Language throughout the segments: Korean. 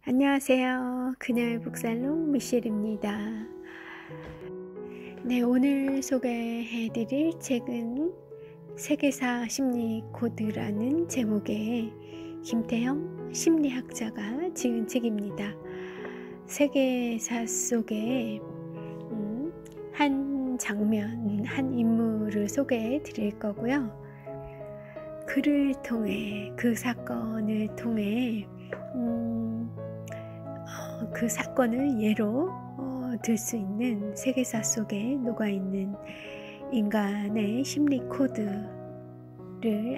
안녕하세요. 그녀의 북살롱 미셸입니다. 네, 오늘 소개해드릴 책은 세계사 심리 코드라는 제목의 김태형 심리학자가 지은 책입니다. 세계사 속에 한 장면, 한 인물을 소개해 드릴 거고요. 그를 통해, 그 사건을 통해 그 사건을 예로 들 수 있는 세계사 속에 녹아있는 인간의 심리 코드를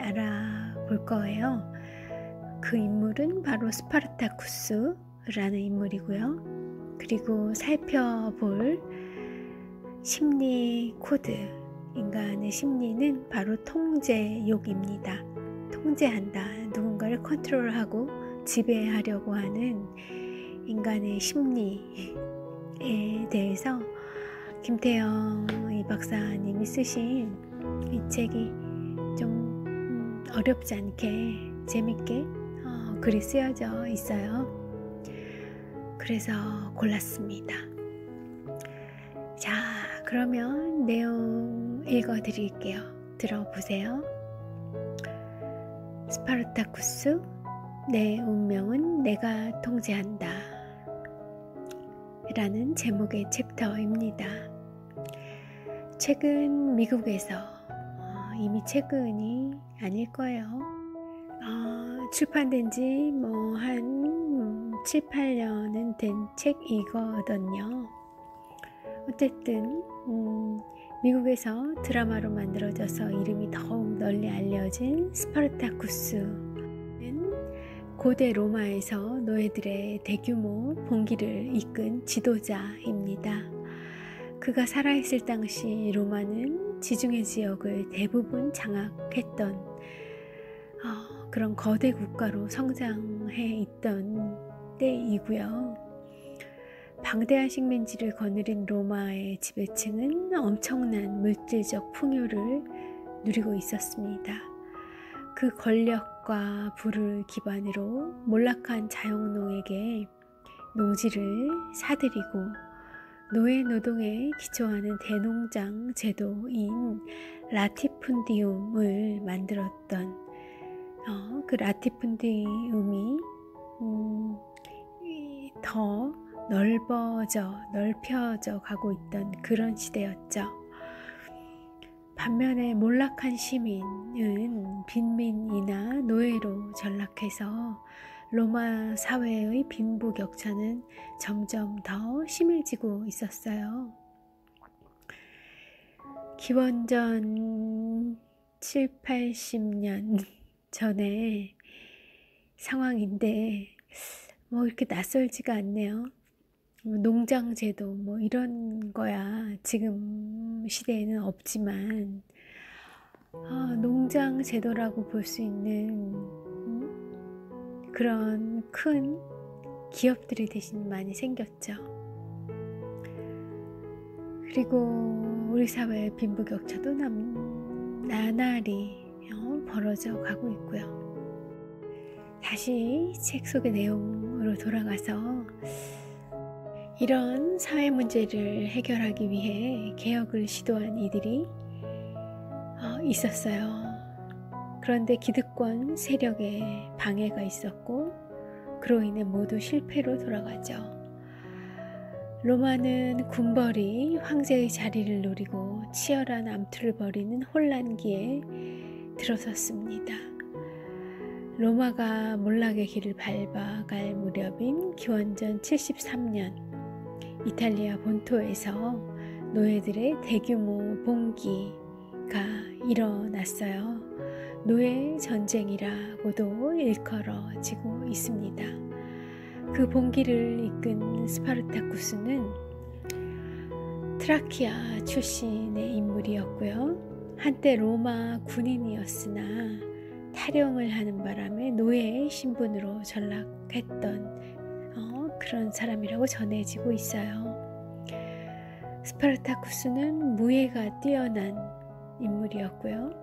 알아볼 거예요. 그 인물은 바로 스파르타쿠스라는 인물이고요. 그리고 살펴볼 심리 코드, 인간의 심리는 바로 통제욕입니다. 통제한다, 누군가를 컨트롤하고 지배하려고 하는 인간의 심리에 대해서 김태형 이 박사님이 쓰신 이 책이 좀 어렵지 않게 재밌게 글이 쓰여져 있어요. 그래서 골랐습니다. 자, 그러면 내용 읽어드릴게요. 들어보세요. 스파르타쿠스, 내 운명은 내가 통제한다 라는 제목의 챕터입니다. 최근 미국에서 이미 최근이 아닐 거예요. 출판된 지 한 7, 8년은 된 책이거든요. 어쨌든 미국에서 드라마로 만들어져서 이름이 더욱 널리 알려진 스파르타쿠스는 고대 로마에서 노예들의 대규모 봉기를 이끈 지도자입니다. 그가 살아있을 당시 로마는 지중해 지역을 대부분 장악했던 그런 거대 국가로 성장해 있던 때이고요. 방대한 식민지를 거느린 로마의 지배층은 엄청난 물질적 풍요를 누리고 있었습니다. 그 권력과 부를 기반으로 몰락한 자영농에게 농지를 사들이고 노예 노동에 기초하는 대농장 제도인 라티푼디움을 만들었던 그 라티푼디움이 더 넓혀져 가고 있던 그런 시대였죠. 반면에 몰락한 시민은 빈민이나 노예로 전락해서 로마 사회의 빈부격차는 점점 더 심해지고 있었어요. 기원전 7, 80년 전의 상황인데 이렇게 낯설지가 않네요. 농장제도 이런 거야 지금 시대에는 없지만 농장제도라고 볼 수 있는 그런 큰 기업들이 대신 많이 생겼죠. 그리고 우리 사회의 빈부격차도 나날이 벌어져 가고 있고요. 다시 책 속의 내용으로 돌아가서 이런 사회 문제를 해결하기 위해 개혁을 시도한 이들이 있었어요. 그런데 기득권 세력의 방해가 있었고 그로 인해 모두 실패로 돌아가죠. 로마는 군벌이 황제의 자리를 노리고 치열한 암투를 벌이는 혼란기에 들어섰습니다. 로마가 몰락의 길을 밟아갈 무렵인 기원전 73년 이탈리아 본토에서 노예들의 대규모 봉기가 일어났어요. 노예 전쟁이라고도 일컬어지고 있습니다. 그 봉기를 이끈 스파르타쿠스는 트라키아 출신의 인물이었고요. 한때 로마 군인이었으나 탈영을 하는 바람에 노예의 신분으로 전락했던 그런 사람이라고 전해지고 있어요. 스파르타쿠스는 무예가 뛰어난 인물이었고요.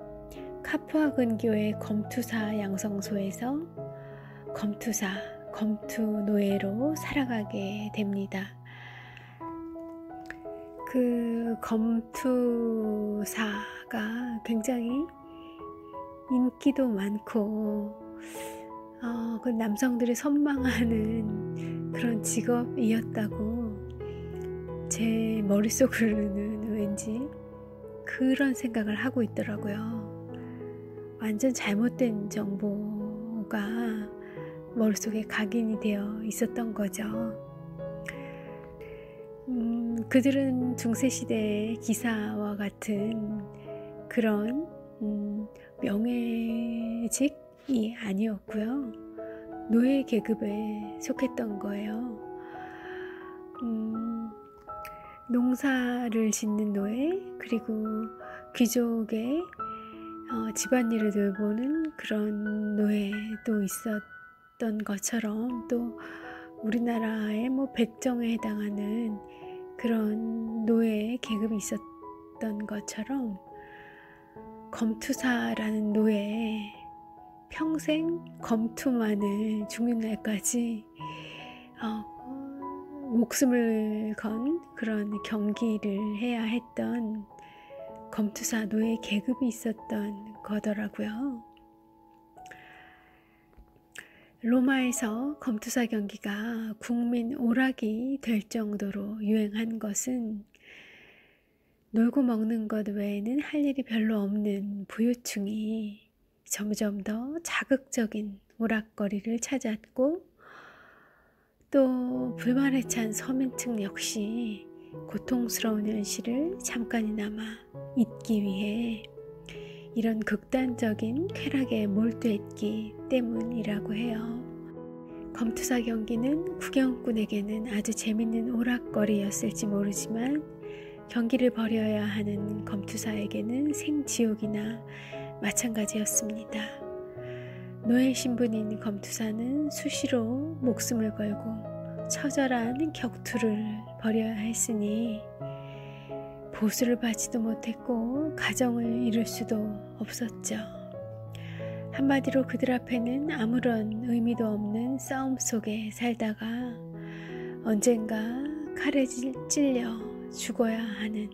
카푸아 근교의 검투사 양성소에서 검투사, 검투 노예로 살아가게 됩니다. 그 검투사가 굉장히 인기도 많고 그 남성들이 선망하는 그런 직업이었다고 제 머릿속으로는 왠지 그런 생각을 하고 있더라고요. 완전 잘못된 정보가 머릿속에 각인이 되어 있었던 거죠. 그들은 중세시대의 기사와 같은 그런 명예직이 아니었고요. 노예 계급에 속했던 거예요. 농사를 짓는 노예, 그리고 귀족의 집안일을 돌보는 그런 노예도 있었던 것처럼, 또 우리나라의 백정에 해당하는 그런 노예 계급이 있었던 것처럼 검투사라는 노예, 평생 검투만을 죽는 날까지 목숨을 건 그런 경기를 해야 했던 검투사 노예 계급이 있었던 거더라고요. 로마에서 검투사 경기가 국민 오락이 될 정도로 유행한 것은 놀고 먹는 것 외에는 할 일이 별로 없는 부유층이 점점 더 자극적인 오락거리를 찾았고, 또 불만에 찬 서민층 역시 고통스러운 현실을 잠깐이나마 잊기 위해 이런 극단적인 쾌락에 몰두했기 때문이라고 해요. 검투사 경기는 구경꾼에게는 아주 재밌는 오락거리였을지 모르지만 경기를 벌여야 하는 검투사에게는 생지옥이나 마찬가지였습니다. 노예 신분인 검투사는 수시로 목숨을 걸고 처절한 격투를 벌여야 했으니 보수를 받지도 못했고 가정을 이룰 수도 없었죠. 한마디로 그들 앞에는 아무런 의미도 없는 싸움 속에 살다가 언젠가 칼에 찔려 죽어야 하는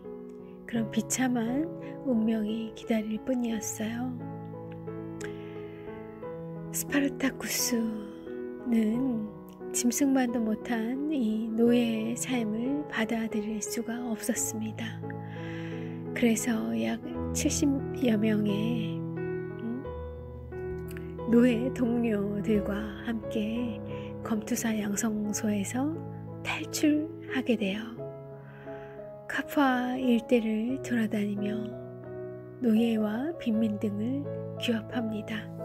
그런 비참한 운명이 기다릴 뿐이었어요. 스파르타쿠스는 짐승만도 못한 이 노예의 삶을 받아들일 수가 없었습니다. 그래서 약 70여 명의 노예 동료들과 함께 검투사 양성소에서 탈출하게 되어 카푸아 일대를 돌아다니며 노예와 빈민 등을 규합합니다.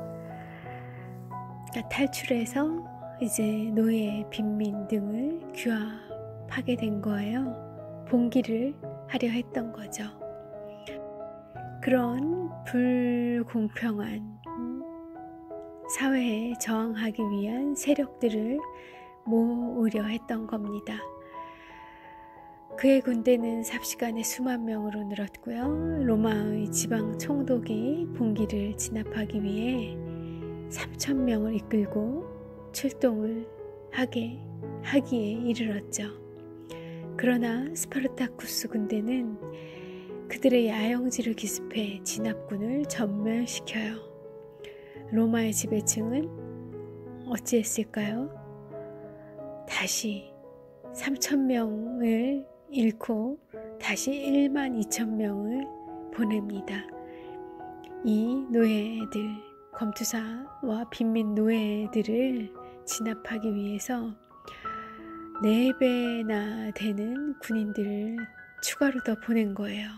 탈출해서 이제 노예, 빈민 등을 규합하게 된 거예요. 봉기를 하려 했던 거죠. 그런 불공평한 사회에 저항하기 위한 세력들을 모으려 했던 겁니다. 그의 군대는 삽시간에 수만 명으로 늘었고요. 로마의 지방 총독이 봉기를 진압하기 위해 3,000명을 이끌고 출동을 하기에 이르렀죠. 그러나 스파르타쿠스 군대는 그들의 야영지를 기습해 진압군을 전멸시켜요. 로마의 지배층은 어찌했을까요? 다시 3,000명을 잃고 다시 12,000명을 보냅니다. 이 노예들, 검투사와 빈민 노예들을 진압하기 위해서 4배나 되는 군인들을 추가로 더 보낸 거예요.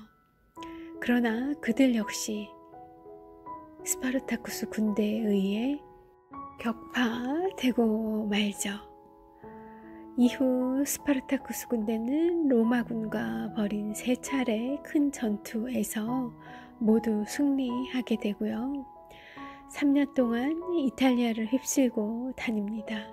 그러나 그들 역시 스파르타쿠스 군대에 의해 격파되고 말죠. 이후 스파르타쿠스 군대는 로마군과 벌인 3차례 큰 전투에서 모두 승리하게 되고요. 3년 동안 이탈리아를 휩쓸고 다닙니다.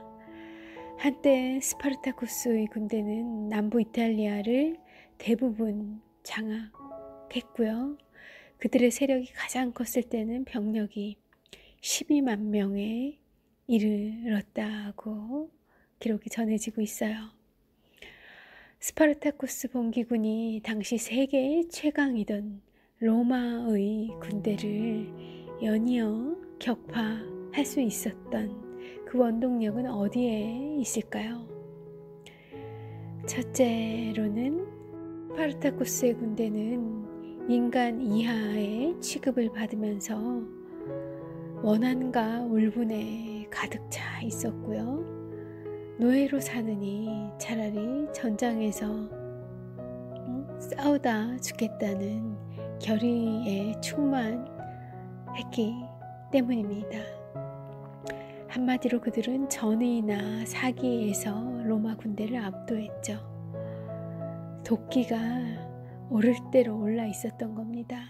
한때 스파르타쿠스의 군대는 남부 이탈리아를 대부분 장악했고요. 그들의 세력이 가장 컸을 때는 병력이 12만 명에 이르렀다고 기록이 전해지고 있어요. 스파르타쿠스 봉기군이 당시 세계의 최강이던 로마의 군대를 연이어 격파할 수 있었던 그 원동력은 어디에 있을까요? 첫째로는 스파르타쿠스의 군대는 인간 이하의 취급을 받으면서 원한과 울분에 가득 차 있었고요. 노예로 사느니 차라리 전장에서 싸우다 죽겠다는 결의에 충만했기 때문입니다. 한마디로 그들은 전의나 사기에서 로마 군대를 압도했죠. 도끼가 오를 대로 올라 있었던 겁니다.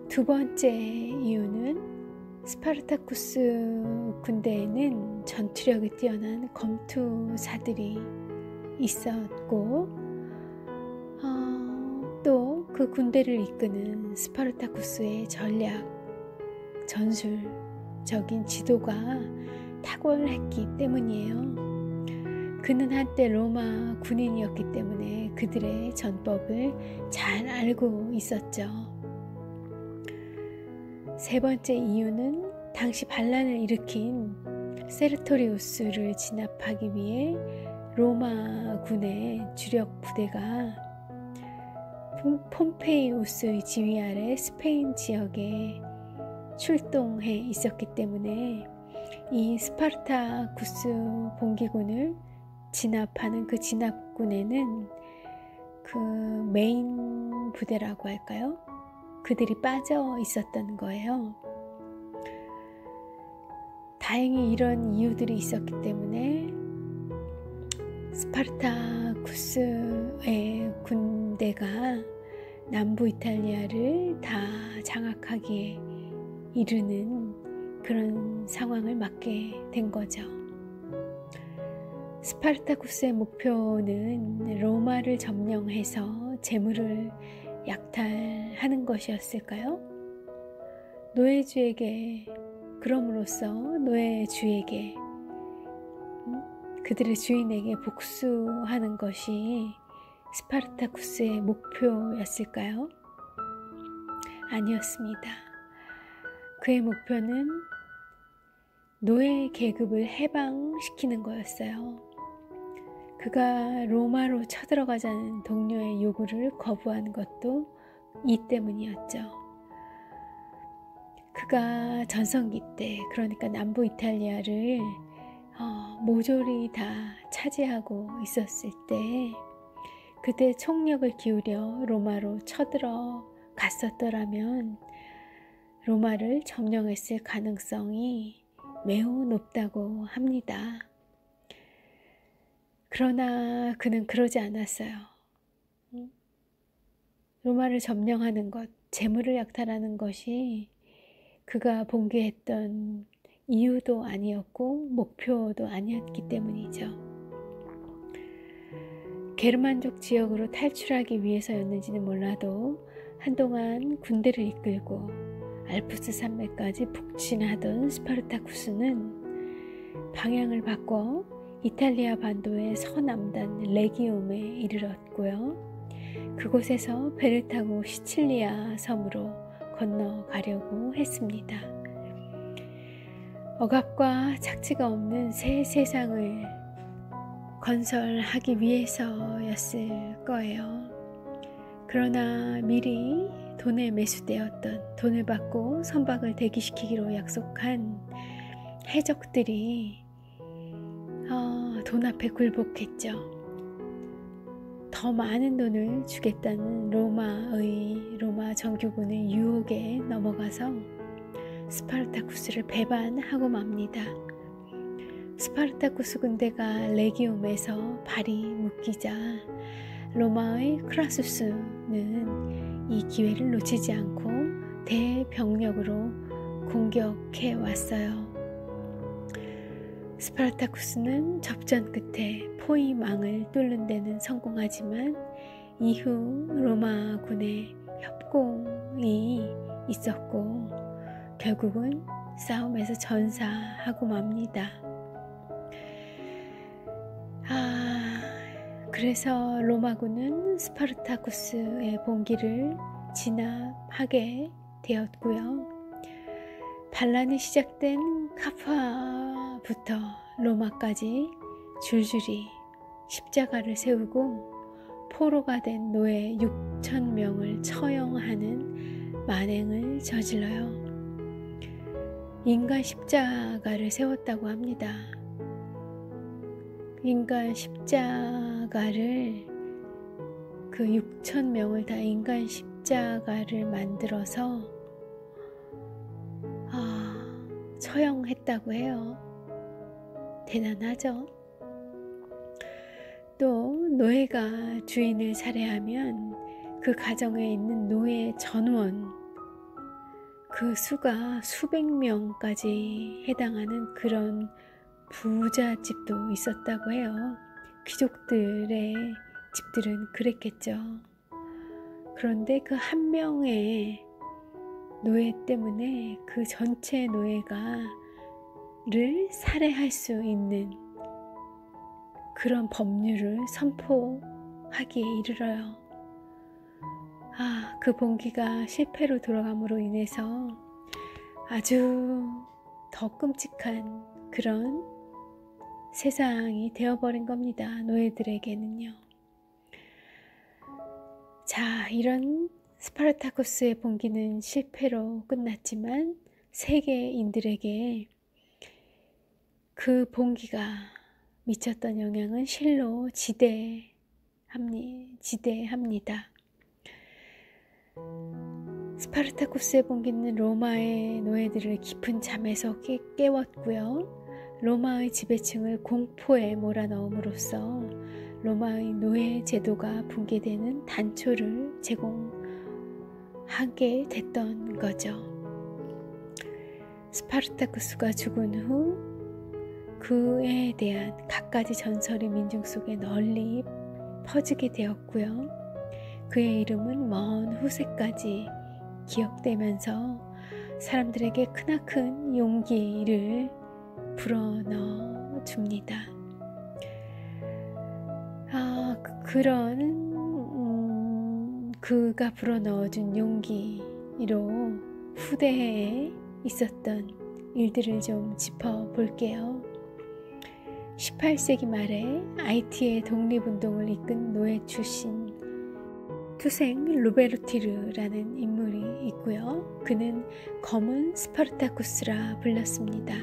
두 번째 이유는 스파르타쿠스 군대에는 전투력이 뛰어난 검투사들이 있었고 또 그 군대를 이끄는 스파르타쿠스의 전략, 전술적인 지도가 탁월했기 때문이에요. 그는 한때 로마 군인이었기 때문에 그들의 전법을 잘 알고 있었죠. 세 번째 이유는 당시 반란을 일으킨 세르토리우스를 진압하기 위해 로마 군의 주력 부대가 폼페이우스의 지휘 아래 스페인 지역에 출동해 있었기 때문에 이 스파르타쿠스 봉기군을 진압하는 그 진압군에는 그 메인 부대라고 할까요? 그들이 빠져 있었던 거예요. 다행히 이런 이유들이 있었기 때문에 스파르타쿠스의 군대가 남부 이탈리아를 다 장악하기에 이르는 그런 상황을 맞게 된 거죠. 스파르타쿠스의 목표는 로마를 점령해서 재물을 약탈하는 것이었을까요? 노예주에게, 그럼으로써 노예주에게, 그들의 주인에게 복수하는 것이 스파르타쿠스의 목표였을까요? 아니었습니다. 그의 목표는 노예 계급을 해방시키는 거였어요. 그가 로마로 쳐들어가자는 동료의 요구를 거부한 것도 이 때문이었죠. 그가 전성기 때, 그러니까 남부 이탈리아를 모조리 다 차지하고 있었을 때 그때 총력을 기울여 로마로 쳐들어갔었더라면 로마를 점령했을 가능성이 매우 높다고 합니다. 그러나 그는 그러지 않았어요. 로마를 점령하는 것, 재물을 약탈하는 것이 그가 봉기했던 이유도 아니었고 목표도 아니었기 때문이죠. 게르만족 지역으로 탈출하기 위해서였는지는 몰라도 한동안 군대를 이끌고 알프스 산맥까지 북진하던 스파르타쿠스는 방향을 바꿔 이탈리아 반도의 서남단 레기움에 이르렀고요. 그곳에서 배를 타고 시칠리아 섬으로 건너가려고 했습니다. 억압과 착취가 없는 새 세상을 건설하기 위해서였을 거예요. 그러나 미리 돈에 매수되었던, 돈을 받고 선박을 대기시키기로 약속한 해적들이 돈 앞에 굴복했죠. 더 많은 돈을 주겠다는 로마 정규군의 유혹에 넘어가서 스파르타쿠스를 배반하고 맙니다. 스파르타쿠스 군대가 레기움에서 발이 묶이자 로마의 크라수스는 이 기회를 놓치지 않고 대병력으로 공격해 왔어요. 스파르타쿠스는 접전 끝에 포위망을 뚫는 데는 성공하지만 이후 로마군의 협공이 있었고 결국은 싸움에서 전사하고 맙니다. 그래서 로마군은 스파르타쿠스의 봉기를 진압하게 되었고요. 반란이 시작된 카파부터 로마까지 줄줄이 십자가를 세우고 포로가 된 노예 6,000명을 처형하는 만행을 저질러요. 인간 십자가를 세웠다고 합니다. 인간 십자가를 그 6,000명을 다 인간 십자가를 만들어서 처형했다고 해요. 대단하죠? 또 노예가 주인을 살해하면 그 가정에 있는 노예 전원 그 수가 수백 명까지 해당하는 그런 부잣집도 있었다고 해요. 귀족들의 집들은 그랬겠죠. 그런데 그 한 명의 노예 때문에 그 전체 노예가를 살해할 수 있는 그런 법률을 선포하기에 이르러요. 그 봉기가 실패로 돌아감으로 인해서 아주 더 끔찍한 그런 세상이 되어버린 겁니다. 노예들에게는요. 자, 이런 스파르타쿠스의 봉기는 실패로 끝났지만 세계인들에게 그 봉기가 미쳤던 영향은 실로 지대합니다. 스파르타쿠스의 봉기는 로마의 노예들을 깊은 잠에서 깨웠고요. 로마의 지배층을 공포에 몰아넣음으로써 로마의 노예 제도가 붕괴되는 단초를 제공하게 됐던 거죠. 스파르타쿠스가 죽은 후 그에 대한 갖가지 전설이 민중 속에 널리 퍼지게 되었고요. 그의 이름은 먼 후세까지 기억되면서 사람들에게 크나큰 용기를 불어넣어 줍니다. 그런 그가 불어넣어준 용기로 후대에 있었던 일들을 좀 짚어볼게요. 18세기 말에 아이티의 독립운동을 이끈 노예 출신 투생 루베르티르라는 인물이 있고요. 그는 검은 스파르타쿠스라 불렸습니다.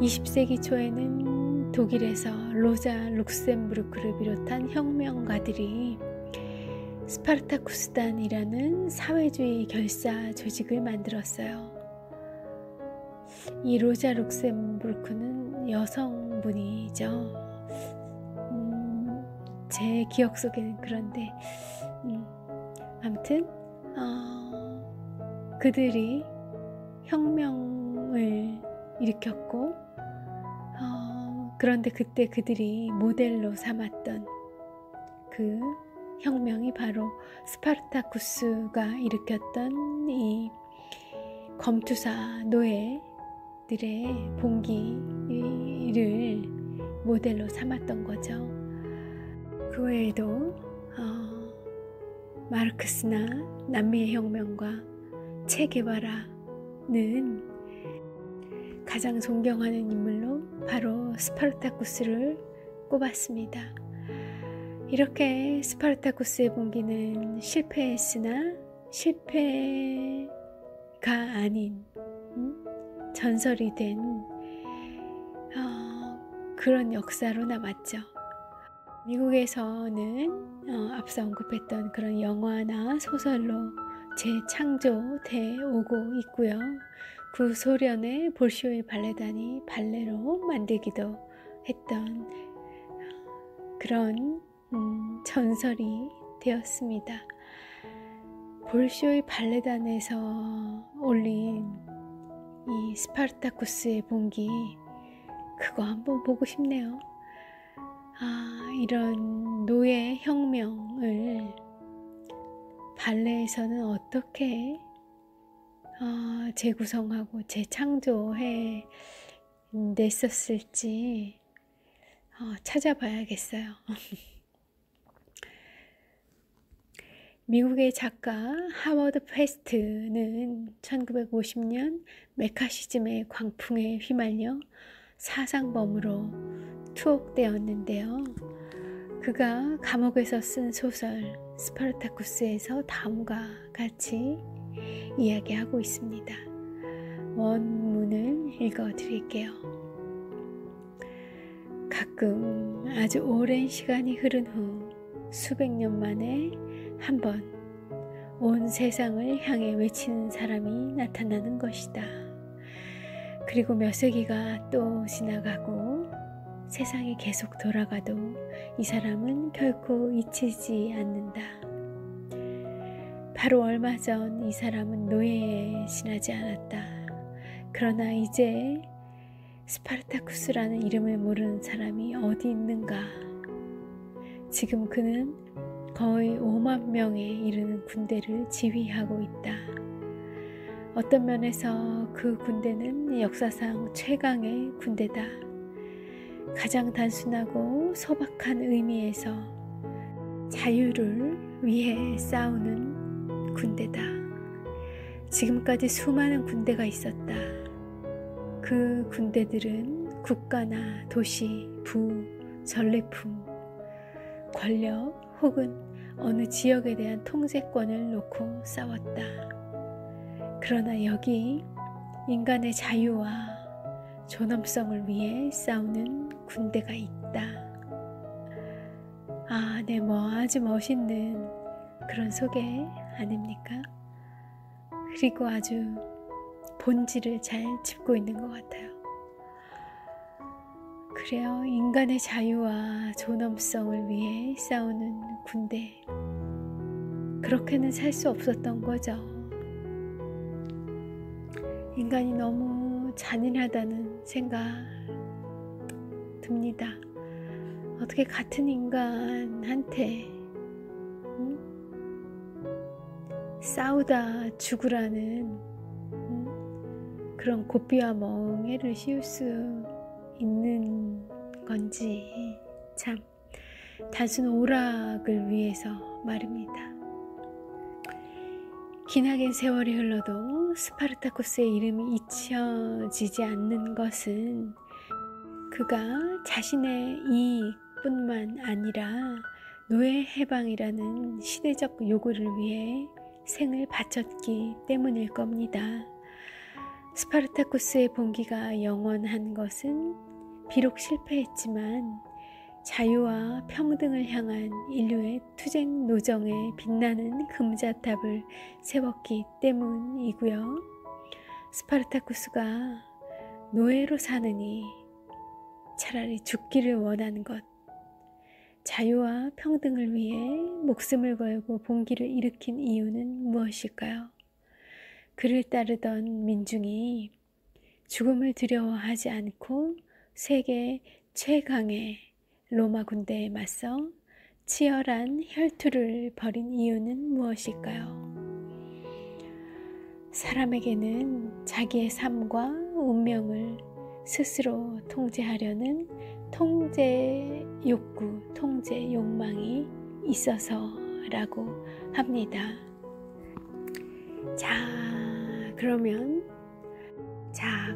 20세기 초에는 독일에서 로자 룩셈부르크를 비롯한 혁명가들이 스파르타쿠스단이라는 사회주의 결사 조직을 만들었어요. 이 로자 룩셈부르크는 여성분이죠. 제 기억 속에는 그런데 아무튼 그들이 혁명을 일으켰고 그런데 그때 그들이 모델로 삼았던 그 혁명이 바로 스파르타쿠스가 일으켰던 이 검투사 노예들의 봉기를 모델로 삼았던 거죠. 그 외에도 마르크스나 남미의 혁명과 체게바라는 가장 존경하는 인물로 바로 스파르타쿠스를 꼽았습니다. 이렇게 스파르타쿠스의 봉기는 실패했으나 실패가 아닌 전설이 된 그런 역사로 남았죠. 미국에서는 앞서 언급했던 그런 영화나 소설로 재창조돼 오고 있고요. 구소련의 볼쇼이 발레단이 발레로 만들기도 했던 그런 전설이 되었습니다. 볼쇼이 발레단에서 올린 이 스파르타쿠스의 봉기, 그거 한번 보고 싶네요. 이런 노예 혁명을 발레에서는 어떻게 재구성하고 재창조해 냈었을지 찾아봐야겠어요. 미국의 작가 하워드 페스트는 1950년 메카시즘의 광풍에 휘말려 사상범으로 투옥되었는데요. 그가 감옥에서 쓴 소설 스파르타쿠스에서 다음과 같이 이야기하고 있습니다. 원문을 읽어드릴게요. 가끔 아주 오랜 시간이 흐른 후 수백 년 만에 한 번 온 세상을 향해 외치는 사람이 나타나는 것이다. 그리고 몇 세기가 또 지나가고 세상이 계속 돌아가도 이 사람은 결코 잊히지 않는다. 바로 얼마 전 이 사람은 노예에 지나지 않았다. 그러나 이제 스파르타쿠스라는 이름을 모르는 사람이 어디 있는가? 지금 그는 거의 5만 명에 이르는 군대를 지휘하고 있다. 어떤 면에서 그 군대는 역사상 최강의 군대다. 가장 단순하고 소박한 의미에서 자유를 위해 싸우는 군대다. 지금까지 수많은 군대가 있었다. 그 군대들은 국가나 도시, 부, 전리품, 권력 혹은 어느 지역에 대한 통제권을 놓고 싸웠다. 그러나 여기 인간의 자유와 존엄성을 위해 싸우는 군대가 있다. 네, 아주 멋있는 그런 소개 아닙니까? 그리고 아주 본질을 잘 짚고 있는 것 같아요. 그래요. 인간의 자유와 존엄성을 위해 싸우는 군대. 그렇게는 살 수 없었던 거죠. 인간이 너무 잔인하다는 생각 듭니다. 어떻게 같은 인간한테 싸우다 죽으라는 그런 고삐와 멍해를 씌울 수 있는 건지 참 단순 오락을 위해서 말입니다. 기나긴 세월이 흘러도 스파르타쿠스의 이름이 잊혀지지 않는 것은 그가 자신의 이익뿐만 아니라 노예 해방이라는 시대적 요구를 위해 생을 바쳤기 때문일 겁니다. 스파르타쿠스의 본기가 영원한 것은 비록 실패했지만 자유와 평등을 향한 인류의 투쟁 노정에 빛나는 금자탑을 세웠기 때문이고요. 스파르타쿠스가 노예로 사느니 차라리 죽기를 원하는 것, 자유와 평등을 위해 목숨을 걸고 본기를 일으킨 이유는 무엇일까요? 그를 따르던 민중이 죽음을 두려워하지 않고 세계 최강의 로마 군대에 맞서 치열한 혈투를 벌인 이유는 무엇일까요? 사람에게는 자기의 삶과 운명을 스스로 통제하려는 통제 욕구, 통제 욕망이 있어서라고 합니다.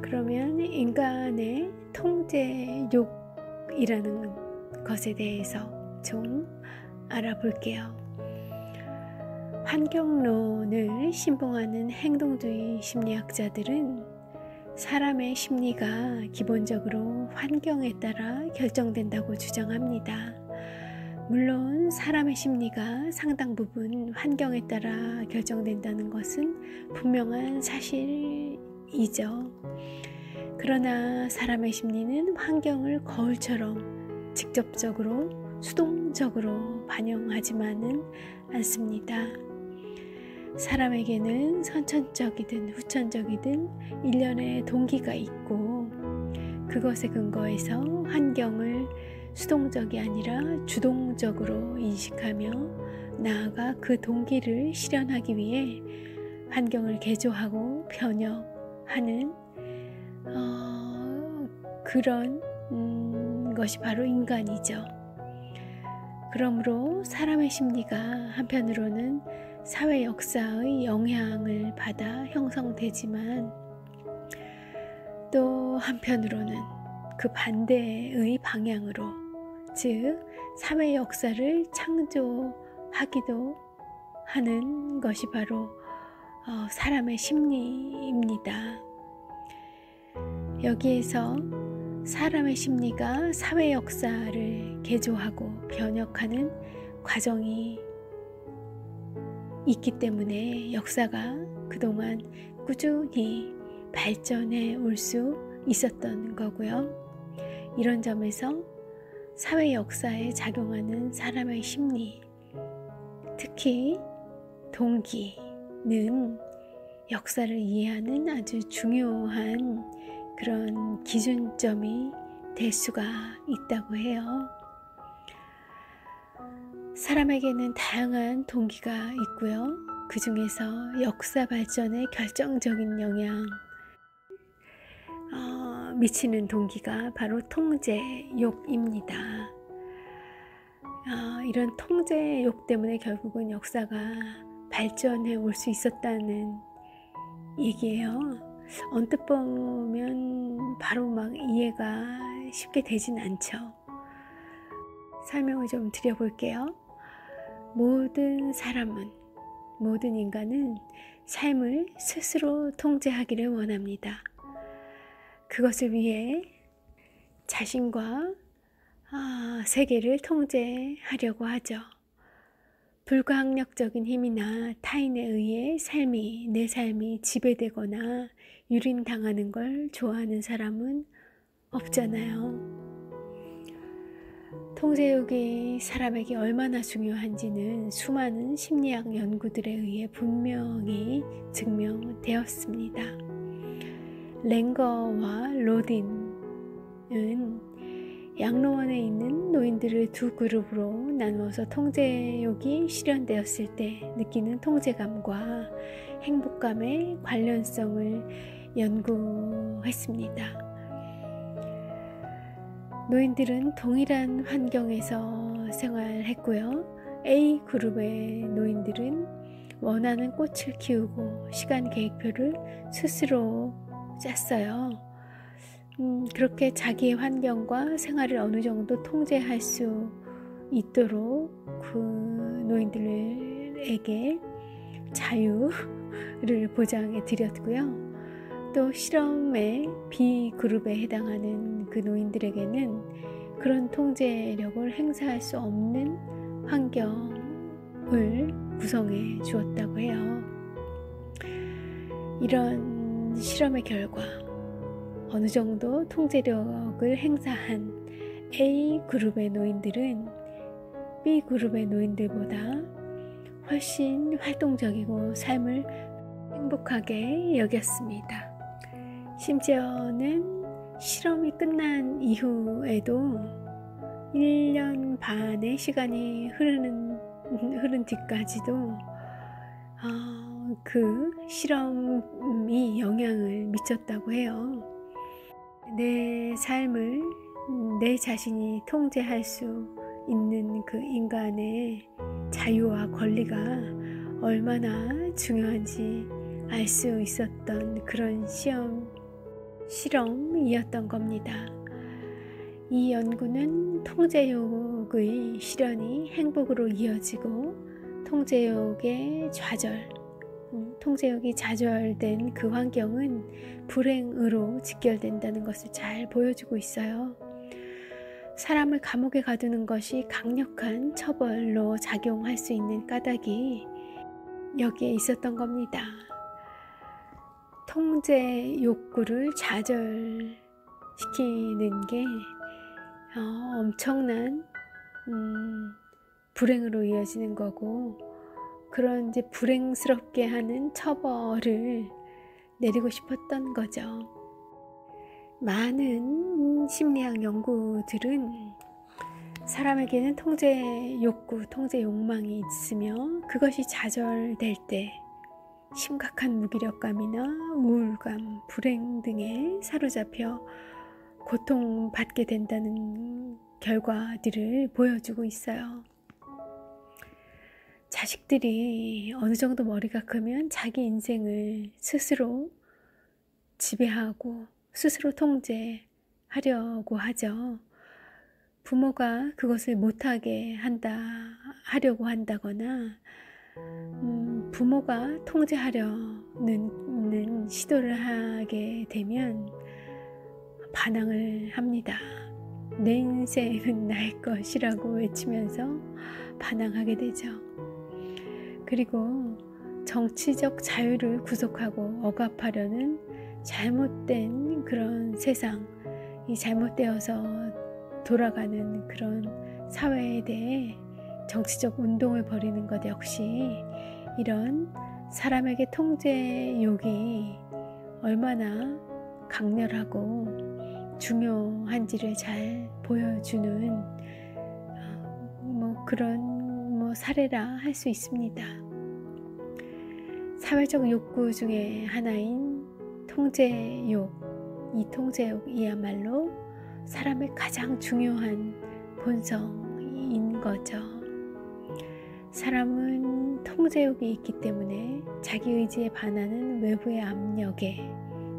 그러면 인간의 통제욕이라는 것에 대해서 좀 알아볼게요. 환경론을 신봉하는 행동주의 심리학자들은 사람의 심리가 기본적으로 환경에 따라 결정된다고 주장합니다. 물론 사람의 심리가 상당 부분 환경에 따라 결정된다는 것은 분명한 사실이죠. 그러나 사람의 심리는 환경을 거울처럼 직접적으로 수동적으로 반영하지만은 않습니다. 사람에게는 선천적이든 후천적이든 일련의 동기가 있고 그것에 근거해서 환경을 수동적이 아니라 주동적으로 인식하며 나아가 그 동기를 실현하기 위해 환경을 개조하고 변혁하는 그런 것이 바로 인간이죠. 그러므로 사람의 심리가 한편으로는 사회 역사의 영향을 받아 형성되지만 또 한편으로는 그 반대의 방향으로, 즉 사회 역사를 창조하기도 하는 것이 바로 사람의 심리입니다. 여기에서 사람의 심리가 사회 역사를 개조하고 변혁하는 과정이 있기 때문에 역사가 그동안 꾸준히 발전해 올 수 있었던 거고요. 이런 점에서 사회 역사에 작용하는 사람의 심리, 특히 동기는 역사를 이해하는 아주 중요한 그런 기준점이 될 수가 있다고 해요. 사람에게는 다양한 동기가 있고요. 그 중에서 역사 발전에 결정적인 영향 미치는 동기가 바로 통제욕입니다. 이런 통제욕 때문에 결국은 역사가 발전해 올 수 있었다는 얘기예요. 언뜻 보면 바로 막 이해가 쉽게 되진 않죠. 설명을 좀 드려볼게요. 모든 사람은, 모든 인간은 삶을 스스로 통제하기를 원합니다. 그것을 위해 자신과 세계를 통제하려고 하죠. 불가항력적인 힘이나 타인에 의해 내 삶이 지배되거나 유린당하는 걸 좋아하는 사람은 없잖아요. 통제욕이 사람에게 얼마나 중요한지는 수많은 심리학 연구들에 의해 분명히 증명되었습니다. 랭거와 로딘은 양로원에 있는 노인들을 두 그룹으로 나누어서 통제욕이 실현되었을 때 느끼는 통제감과 행복감의 관련성을 연구했습니다. 노인들은 동일한 환경에서 생활했고요. A 그룹의 노인들은 원하는 꽃을 키우고 시간 계획표를 스스로 짰어요. 그렇게 자기의 환경과 생활을 어느 정도 통제할 수 있도록 그 노인들에게 자유를 보장해 드렸고요. 또 실험의 B그룹에 해당하는 그 노인들에게는 그런 통제력을 행사할 수 없는 환경을 구성해 주었다고 해요. 이런 실험의 결과 어느 정도 통제력을 행사한 A그룹의 노인들은 B그룹의 노인들보다 훨씬 활동적이고 삶을 행복하게 여겼습니다. 심지어는 실험이 끝난 이후에도 1년 반의 시간이 흐른 뒤까지도 그 실험이 영향을 미쳤다고 해요. 내 삶을 내 자신이 통제할 수 있는 그 인간의 자유와 권리가 얼마나 중요한지 알 수 있었던 그런 실험이었던 겁니다. 이 연구는 통제욕의 실현이 행복으로 이어지고 통제욕이 좌절된 그 환경은 불행으로 직결된다는 것을 잘 보여주고 있어요. 사람을 감옥에 가두는 것이 강력한 처벌로 작용할 수 있는 까닭이 여기에 있었던 겁니다. 통제 욕구를 좌절시키는 게 엄청난 불행으로 이어지는 거고, 그런 이제 불행스럽게 하는 처벌을 내리고 싶었던 거죠. 많은 심리학 연구들은 사람에게는 통제 욕구, 통제 욕망이 있으며 그것이 좌절될 때 심각한 무기력감이나 우울감, 불행 등에 사로잡혀 고통받게 된다는 결과들을 보여주고 있어요. 자식들이 어느 정도 머리가 크면 자기 인생을 스스로 지배하고 스스로 통제하려고 하죠. 부모가 그것을 못하게 하려고 한다거나 부모가 통제하려는 시도를 하게 되면 반항을 합니다. 내 인생은 나의 것이라고 외치면서 반항하게 되죠. 그리고 정치적 자유를 구속하고 억압하려는 잘못된 그런 세상, 이 잘못되어서 돌아가는 그런 사회에 대해 정치적 운동을 벌이는 것 역시 이런 사람에게 통제욕이 얼마나 강렬하고 중요한지를 잘 보여주는 그런 사례라 할 수 있습니다. 사회적 욕구 중에 하나인 통제욕, 이 통제욕이야말로 사람의 가장 중요한 본성인 거죠. 사람은 통제욕이 있기 때문에 자기 의지에 반하는 외부의 압력에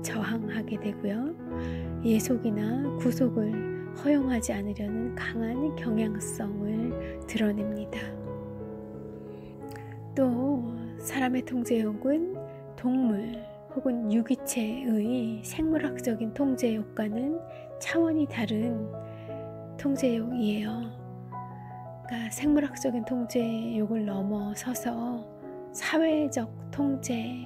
저항하게 되고요. 예속이나 구속을 허용하지 않으려는 강한 경향성을 드러냅니다. 또 사람의 통제욕은 동물 혹은 유기체의 생물학적인 통제욕과는 차원이 다른 통제욕이에요. 그러니까 생물학적인 통제욕을 넘어서서 사회적 통제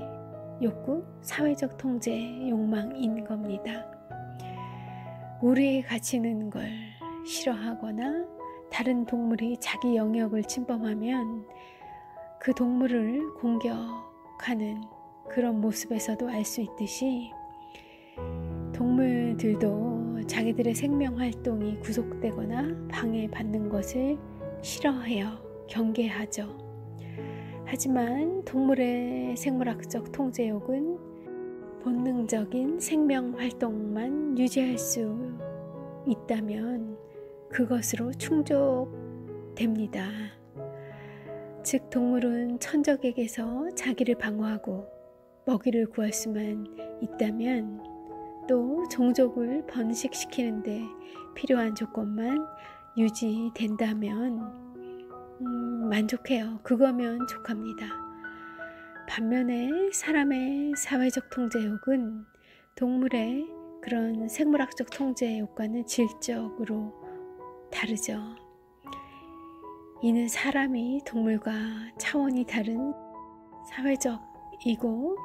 욕구, 사회적 통제 욕망인 겁니다. 우리의 가치는 걸 싫어하거나 다른 동물이 자기 영역을 침범하면 그 동물을 공격하는 그런 모습에서도 알 수 있듯이 동물들도 자기들의 생명 활동이 구속되거나 방해받는 것을 싫어해요. 경계하죠. 하지만 동물의 생물학적 통제욕은 본능적인 생명 활동만 유지할 수 있다면 그것으로 충족됩니다. 즉 동물은 천적에게서 자기를 방어하고 먹이를 구할 수만 있다면 또 종족을 번식시키는데 필요한 조건만 유지된다면 만족해요. 그거면 족합니다. 반면에 사람의 사회적 통제욕은 동물의 그런 생물학적 통제욕과는 질적으로 다르죠. 이는 사람이 동물과 차원이 다른 사회적이고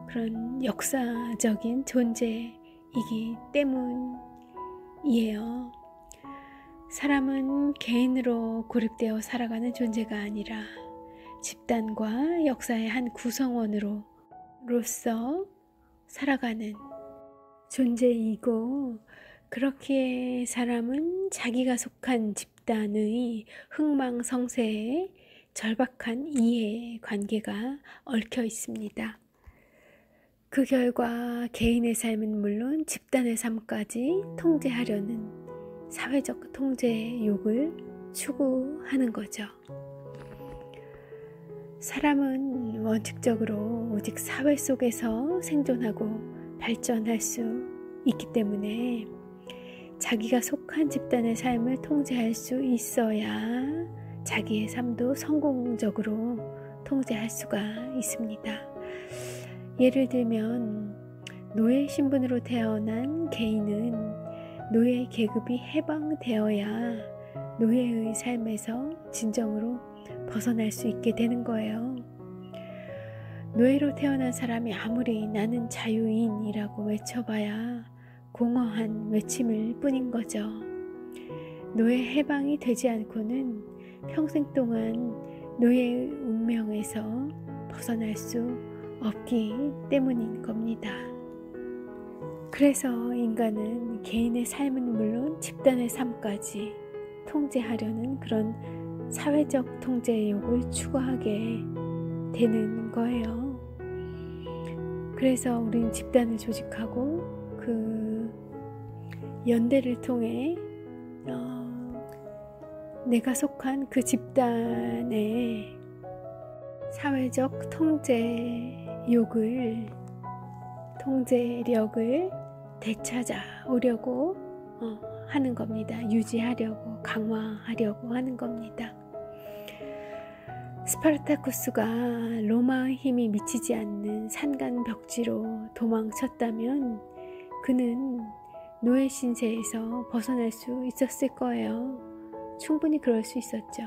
그런 역사적인 존재이기 때문이에요. 사람은 개인으로 고립되어 살아가는 존재가 아니라 집단과 역사의 한 구성원으로서 살아가는 존재이고 그렇기에 사람은 자기가 속한 집단의 흥망성쇠에 절박한 이해관계가 얽혀 있습니다. 그 결과 개인의 삶은 물론 집단의 삶까지 통제하려는 사회적 통제욕을 추구하는 거죠. 사람은 원칙적으로 오직 사회 속에서 생존하고 발전할 수 있기 때문에 자기가 속한 집단의 삶을 통제할 수 있어야 자기의 삶도 성공적으로 통제할 수가 있습니다. 예를 들면 노예 신분으로 태어난 개인은 노예 계급이 해방되어야 노예의 삶에서 진정으로 벗어날 수 있게 되는 거예요. 노예로 태어난 사람이 아무리 나는 자유인이라고 외쳐봐야 공허한 외침일 뿐인 거죠. 노예 해방이 되지 않고는 평생 동안 노예의 운명에서 벗어날 수 없기 때문인 겁니다. 그래서 인간은 개인의 삶은 물론 집단의 삶까지 통제하려는 그런 사회적 통제욕을 추구하게 되는 거예요. 그래서 우린 집단을 조직하고 그 연대를 통해 내가 속한 그 집단의 사회적 통제력을 되찾아오려고 하는 겁니다. 유지하려고, 강화하려고 하는 겁니다. 스파르타쿠스가 로마의 힘이 미치지 않는 산간벽지로 도망쳤다면 그는 노예 신세에서 벗어날 수 있었을 거예요. 충분히 그럴 수 있었죠.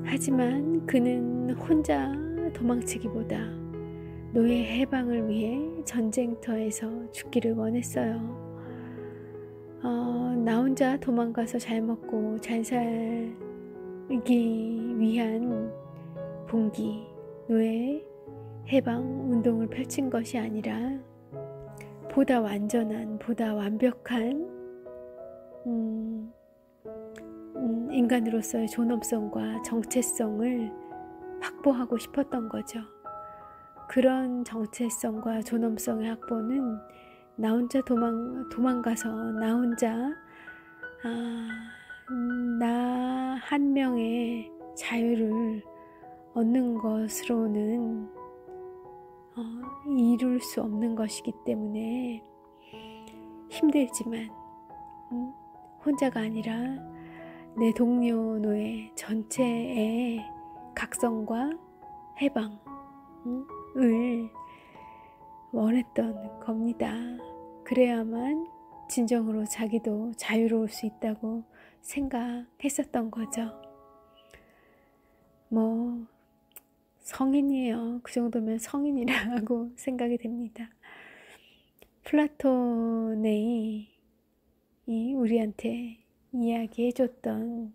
하지만 그는 혼자 도망치기보다 노예 해방을 위해 전쟁터에서 죽기를 원했어요. 나 혼자 도망가서 잘 먹고 잘 살기 위한 봉기, 노예 해방 운동을 펼친 것이 아니라 보다 완전한, 보다 완벽한 인간으로서의 존엄성과 정체성을 확보하고 싶었던 거죠. 그런 정체성과 존엄성의 확보는 나 혼자 도망가서 나 혼자 나 한 명의 자유를 얻는 것으로는 이룰 수 없는 것이기 때문에 힘들지만 혼자가 아니라 내 동료 노예 전체의 각성과 해방을 원했던 겁니다. 그래야만 진정으로 자기도 자유로울 수 있다고 생각했었던 거죠. 뭐 성인이에요. 그 정도면 성인이라고 생각이 됩니다. 플라톤이 우리한테 이야기해줬던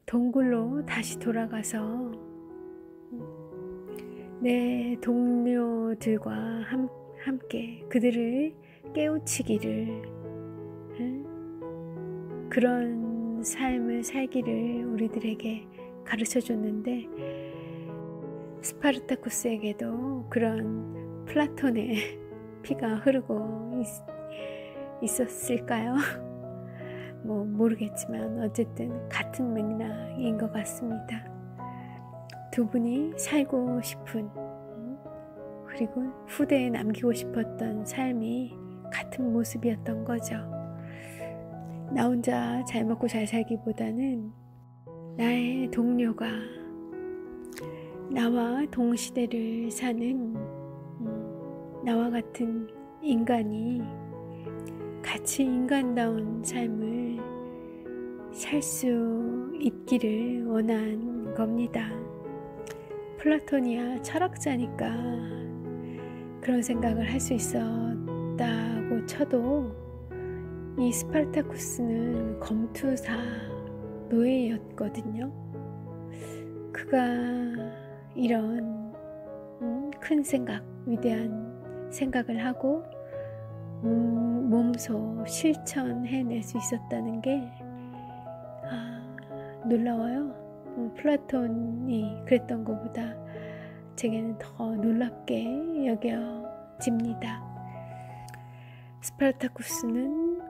동굴로 다시 돌아가서 내 동료들과 함께 그들을 깨우치기를, 그런 삶을 살기를 우리들에게 가르쳐줬는데 스파르타쿠스에게도 그런 플라톤의 피가 흐르고 있었을까요? 뭐 모르겠지만 어쨌든 같은 맥락인 것 같습니다. 두 분이 살고 싶은 그리고 후대에 남기고 싶었던 삶이 같은 모습이었던 거죠. 나 혼자 잘 먹고 잘 살기보다는 나의 동료가 나와 동시대를 사는 나와 같은 인간이 같이 인간다운 삶을 살 수 있기를 원한 겁니다. 플라톤이야 철학자니까 그런 생각을 할 수 있었다고 쳐도 이 스파르타쿠스는 검투사 노예였거든요. 그가 이런 큰 생각, 위대한 생각을 하고 몸소 실천해낼 수 있었다는 게 놀라워요. 플라톤이 그랬던 것보다 제게는 더 놀랍게 여겨집니다. 스파르타쿠스는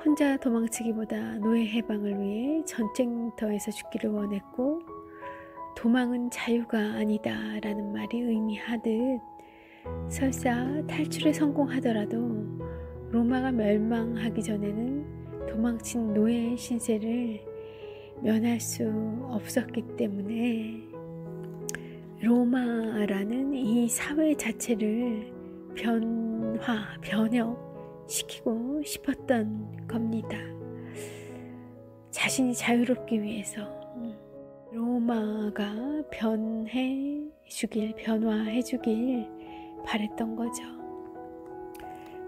혼자 도망치기보다 노예 해방을 위해 전쟁터에서 죽기를 원했고, 도망은 자유가 아니다 라는 말이 의미하듯 설사 탈출에 성공하더라도 로마가 멸망하기 전에는 도망친 노예 신세를 면할 수 없었기 때문에 로마라는 이 사회 자체를 변혁시키고 싶었던 겁니다. 자신이 자유롭기 위해서 로마가 변화해주길 바랬던 거죠.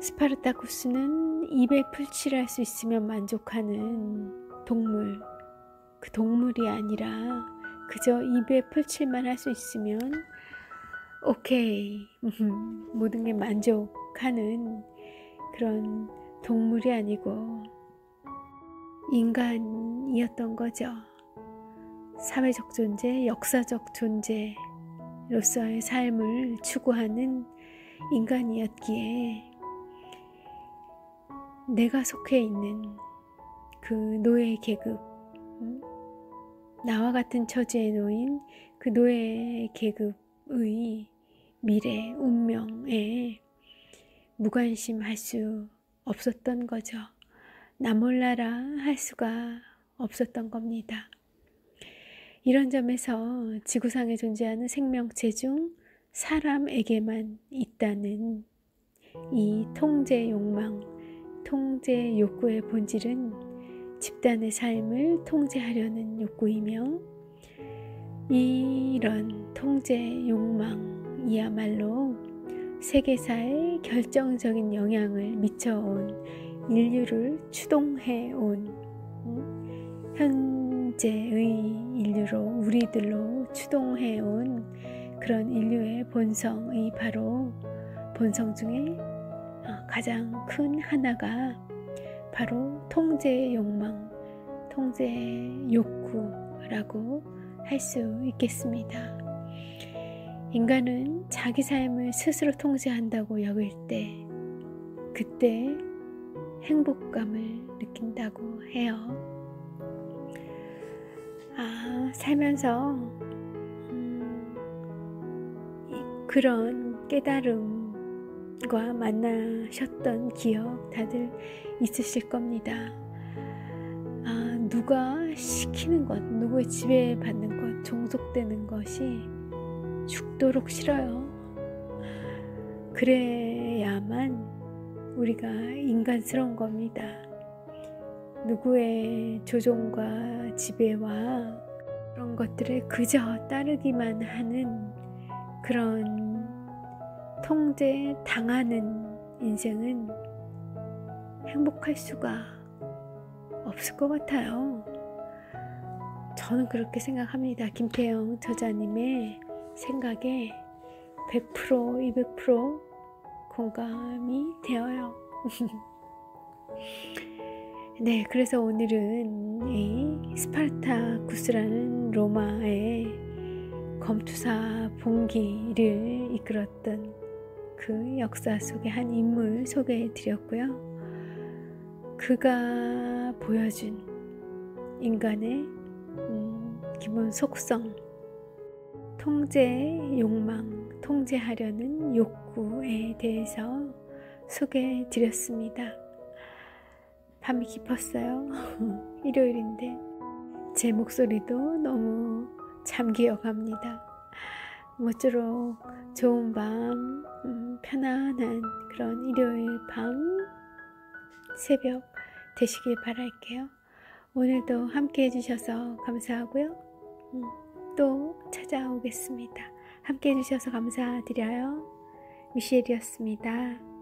스파르타쿠스는 입에 풀칠할 수 있으면 만족하는 동물, 그 동물이 아니라 그저 입에 풀칠만 할 수 있으면 오케이 모든 게 만족하는 그런 동물이 아니고 인간이었던 거죠. 사회적 존재, 역사적 존재, 인간으로서의 삶을 추구하는 인간이었기에 내가 속해 있는 그 노예 계급, 나와 같은 처지에 놓인 그 노예 계급의 미래, 운명에 무관심할 수 없었던 거죠. 나 몰라라 할 수가 없었던 겁니다. 이런 점에서 지구상에 존재하는 생명체 중 사람에게만 있다는 이 통제 욕망, 통제 욕구의 본질은 집단의 삶을 통제하려는 욕구이며, 이런 통제 욕망이야말로 세계사에 결정적인 영향을 미쳐온, 인류를 추동해온, 현재의 인류로, 우리들로 추동해온 그런 인류의 본성의 바로 본성 중에 가장 큰 하나가 바로 통제 욕망, 통제 욕구라고 할 수 있겠습니다. 인간은 자기 삶을 스스로 통제한다고 여길 때, 그때 행복감을 느낀다고 해요. 살면서 그런 깨달음과 만나셨던 기억 다들 있으실 겁니다. 누가 시키는 것, 누구의 지배받는 것, 종속되는 것이 죽도록 싫어요. 그래야만 우리가 인간스러운 겁니다. 누구의 조종과 지배와 그런 것들에 그저 따르기만 하는 그런 통제 당하는 인생은 행복할 수가 없을 것 같아요. 저는 그렇게 생각합니다. 김태영 저자님의 생각에 100%, 200% 공감이 되어요. 네, 그래서 오늘은 이 스파르타쿠스라는 로마의 검투사 봉기를 이끌었던 그 역사 속의 한 인물 소개해 드렸고요. 그가 보여준 인간의 기본 속성, 통제 욕망, 통제하려는 욕구에 대해서 소개해 드렸습니다. 밤이 깊었어요. 일요일인데 제 목소리도 너무 잠기어갑니다. 모쪼록 좋은 밤, 편안한 그런 일요일 밤, 새벽 되시길 바랄게요. 오늘도 함께 해주셔서 감사하고요. 또 찾아오겠습니다. 함께 해주셔서 감사드려요. 미셸이었습니다.